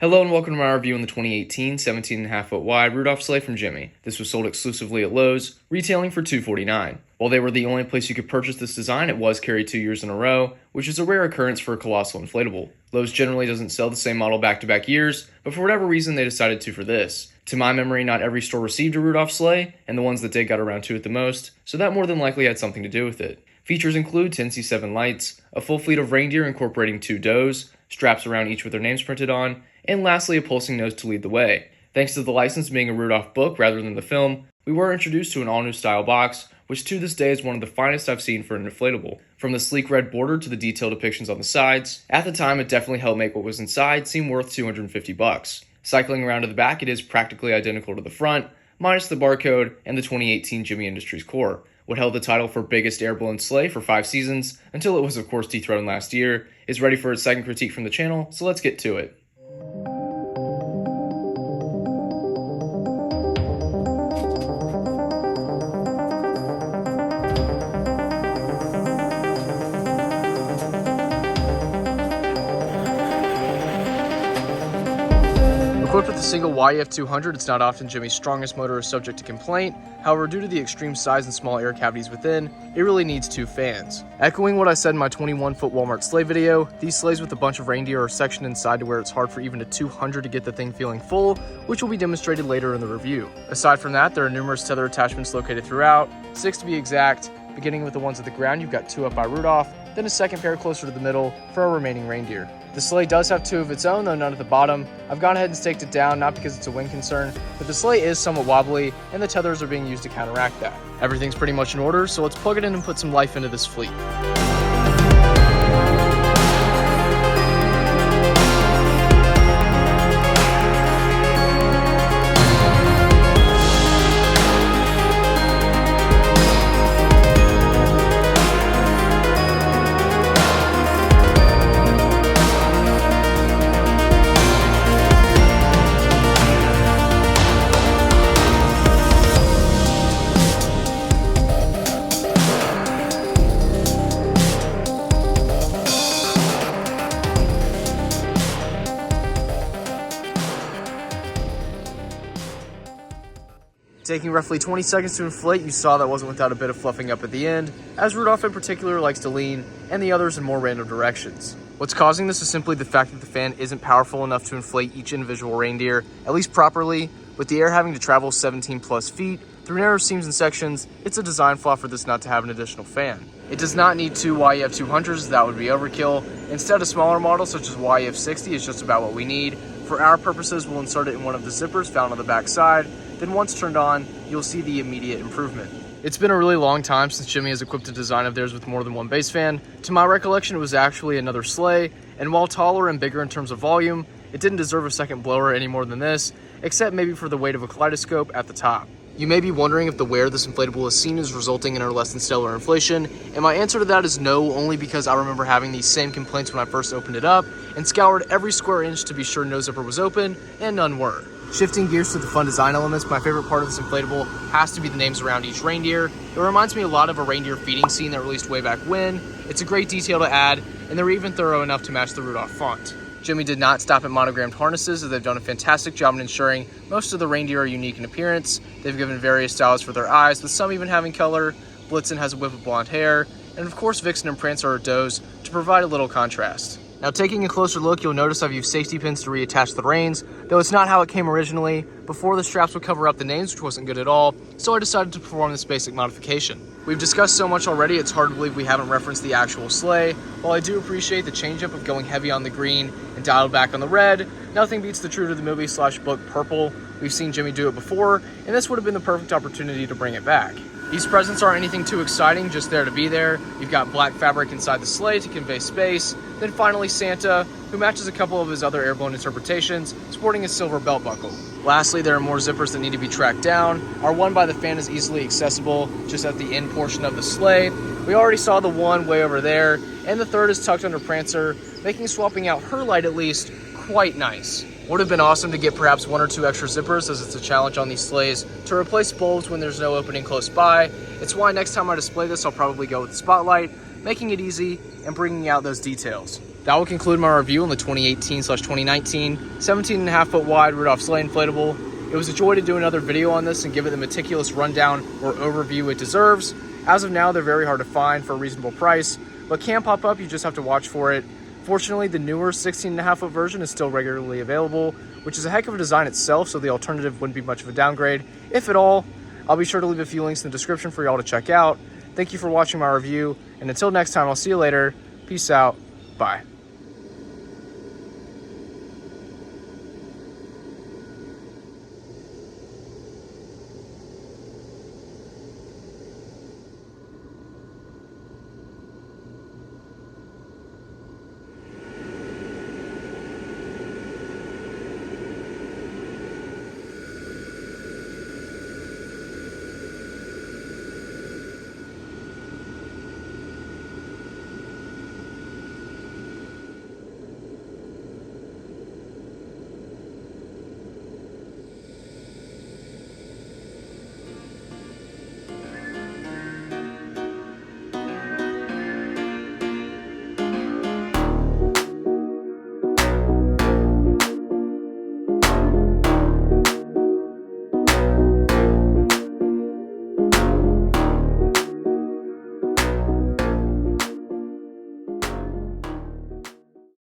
Hello and welcome to my review on the 2018 17.5 foot wide RUDOLPH sleigh from Gemmy. This was sold exclusively at Lowe's, retailing for $249. While they were the only place you could purchase this design, it was carried 2 years in a row, which is a rare occurrence for a Colossal Inflatable. Lowe's generally doesn't sell the same model back-to-back years, but for whatever reason they decided to for this. To my memory, not every store received a RUDOLPH sleigh, and the ones that did got around to it the most, so that more than likely had something to do with it. Features include 10C7 lights, a full fleet of reindeer incorporating 2 does, straps around each with their names printed on, and lastly a pulsing nose to lead the way. Thanks to the license being a RUDOLPH book rather than the film, we were introduced to an all-new style box, which to this day is one of the finest I've seen for an inflatable. From the sleek red border to the detailed depictions on the sides, at the time it definitely helped make what was inside seem worth $250. Cycling around to the back, it is practically identical to the front, minus the barcode and the 2018 Gemmy Industries core. What held the title for biggest Airblown sleigh for 5 seasons, until it was of course dethroned last year, is ready for its second critique from the channel, so let's get to it. Equipped with a single YEF 200, it's not often Gemmy's strongest motor is subject to complaint. However, due to the extreme size and small air cavities within, it really needs 2 fans. Echoing what I said in my 21-foot Walmart sleigh video, these sleighs with a bunch of reindeer are sectioned inside to where it's hard for even a 200 to get the thing feeling full, which will be demonstrated later in the review. Aside from that, there are numerous tether attachments located throughout, 6 to be exact. Beginning with the ones at the ground, you've got 2 up by RUDOLPH, then a second pair closer to the middle for our remaining reindeer. The sleigh does have 2 of its own, though none at the bottom. I've gone ahead and staked it down, not because it's a wind concern, but the sleigh is somewhat wobbly, and the tethers are being used to counteract that. Everything's pretty much in order, so let's plug it in and put some life into this fleet. Taking roughly 20 seconds to inflate, you saw that wasn't without a bit of fluffing up at the end, as RUDOLPH in particular likes to lean, and the others in more random directions. What's causing this is simply the fact that the fan isn't powerful enough to inflate each individual reindeer, at least properly, with the air having to travel 17 plus feet through narrow seams and sections. It's a design flaw for this not to have an additional fan. It does not need 2 YEF 200s, that would be overkill. Instead, a smaller model such as YEF 60 is just about what we need. For our purposes, we'll insert it in one of the zippers found on the back side. Then once turned on, you'll see the immediate improvement. It's been a really long time since Gemmy has equipped a design of theirs with more than one base fan. To my recollection, it was actually another sleigh, and while taller and bigger in terms of volume, it didn't deserve a second blower any more than this, except maybe for the weight of a kaleidoscope at the top. You may be wondering if the wear this inflatable has seen is resulting in our less than stellar inflation, and my answer to that is no, only because I remember having these same complaints when I first opened it up and scoured every square inch to be sure no zipper was open, and none were. Shifting gears to the fun design elements, my favorite part of this inflatable has to be the names around each reindeer. It reminds me a lot of a reindeer feeding scene that released way back when. It's a great detail to add, and they're even thorough enough to match the RUDOLPH font. Gemmy did not stop at monogrammed harnesses, as they've done a fantastic job in ensuring most of the reindeer are unique in appearance. They've given various styles for their eyes, with some even having color. Blitzen has a whip of blonde hair, and of course Vixen and Prancer are does to provide a little contrast. Now taking a closer look, you'll notice I've used safety pins to reattach the reins, though it's not how it came originally. Before, the straps would cover up the names, which wasn't good at all, so I decided to perform this basic modification. We've discussed so much already, it's hard to believe we haven't referenced the actual sleigh. While I do appreciate the change-up of going heavy on the green and dialed back on the red, nothing beats the true to the movie / book purple. We've seen Gemmy do it before, and this would have been the perfect opportunity to bring it back. These presents aren't anything too exciting, just there to be there. You've got black fabric inside the sleigh to convey space. Then finally Santa, who matches a couple of his other Airblown interpretations, sporting a silver belt buckle. Lastly, there are more zippers that need to be tracked down. Our one by the fan is easily accessible, just at the end portion of the sleigh. We already saw the one way over there, and the third is tucked under Prancer, making swapping out her light at least quite nice. Would have been awesome to get perhaps 1 or 2 extra zippers, as it's a challenge on these sleighs to replace bulbs when there's no opening close by. It's why next time I display this, I'll probably go with the spotlight, making it easy and bringing out those details. That will conclude my review on the 2018/2019 17.5 foot wide RUDOLPH Sleigh Inflatable. It was a joy to do another video on this and give it the meticulous rundown or overview it deserves. As of now, they're very hard to find for a reasonable price, but can pop up, you just have to watch for it. Fortunately, the newer 16.5 foot version is still regularly available, which is a heck of a design itself, so the alternative wouldn't be much of a downgrade, if at all. I'll be sure to leave a few links in the description for y'all to check out. Thank you for watching my review, and until next time, I'll see you later. Peace out. Bye.